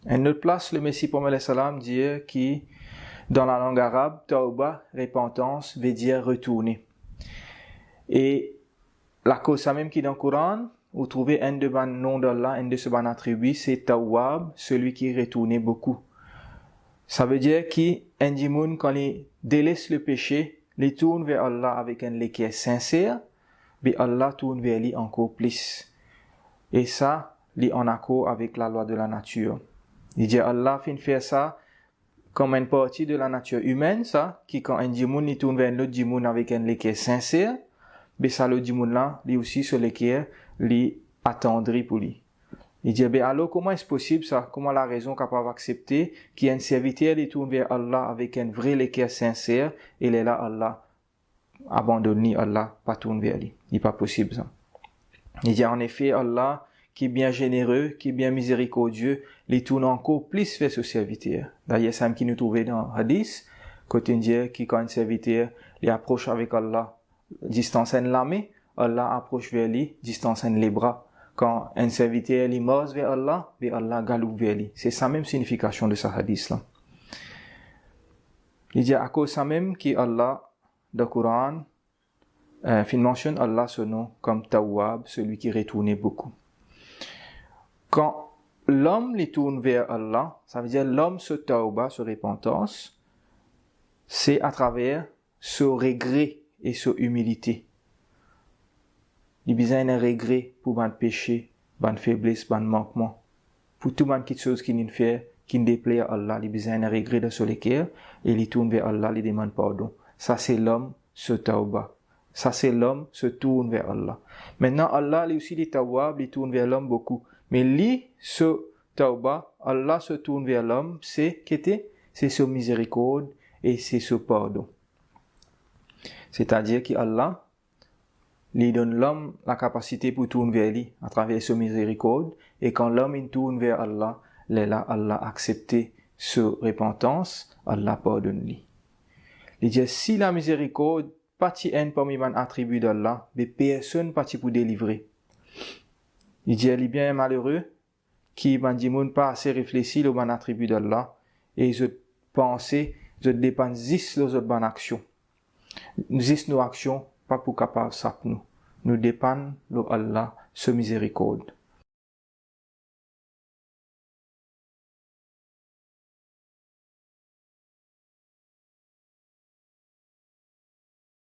À une autre place, le Messie Promet salam dit qui, dans la langue arabe, tauba, repentance, veut dire retourner. Et la cause ça même qui dans le Coran, vous trouvez un de ban nom d'Allah, un de ce ban attribut, c'est Tawwab, celui qui retourne beaucoup. Ça veut dire qu'un dimoun, quand il délaisse le péché, il tourne vers Allah avec un lait qui est sincère, mais Allah tourne vers lui encore plus. Et ça, il est en accord avec la loi de la nature. Il dit Allah fin faire ça comme une partie de la nature humaine, ça, qui quand un dimoun il tourne vers un autre dimoun avec un lait qui est sincère, mais ça le dimoun là, lui aussi sur lequel lui attendri pour lui. Il dit ben alors comment est-ce possible ça? Comment la raison capable d'accepter qu'il y a un serviteur qui tourne vers Allah avec un vrai lait qui est sincère et il est là Allah abandonne Allah pas tourne vers lui. Il n'est pas possible ça. Il dit en effet Allah qui est bien généreux, qui est bien miséricordieux, les tourne encore plus vers ce serviteur. D'ailleurs, c'est ce qui nous trouvait dans Hadith, côté dire qui quand un serviteur les approche avec Allah, distance en la main, Allah approche vers lui, distance en les bras. Quand un serviteur il marche vers Allah, Allah galope vers lui. C'est ça même signification de ce hadith là. Il dit à cause ça même qui Allah dans le Coran il mentionne Allah son nom comme Tawwab, celui qui retourne beaucoup. Quand l'homme les tourne vers Allah, ça veut dire l'homme se tauba, se repentance, c'est à travers ce regret et ce humilité. Il y a besoin d'un regret pour ban péché, ban faiblesse, ban manquement. Pour tout ban quelque chose qui ne fait, qui ne déplaît à Allah, il y a besoin d'un regret de sur le cœur et il tourne vers Allah, il demande pardon. Ça c'est l'homme se tauba. Ça c'est l'homme se tourne vers Allah. Maintenant Allah lui aussi les tawwab, il tourne vers l'homme beaucoup. Mais lui se tauba, Allah se tourne vers l'homme, c'est ce miséricorde et c'est ce pardon. C'est-à-dire qu'Allah lui donne l'homme la capacité pour tourner vers lui à travers ce miséricorde et quand l'homme il tourne vers Allah, là Allah accepte ce repentance, Allah pardonne lui. Il dit si la miséricorde partie un parmi les attributs d'Allah, mais personne partie pour délivrer. Il dit, il est bien malheureux qui ne pas assez réfléchi aux attributs d'Allah et ils pensent, ils dépendent juste de nos actions. Nos actions, pas pour capable ça nous. Nous dépendons de Allah, ce miséricorde.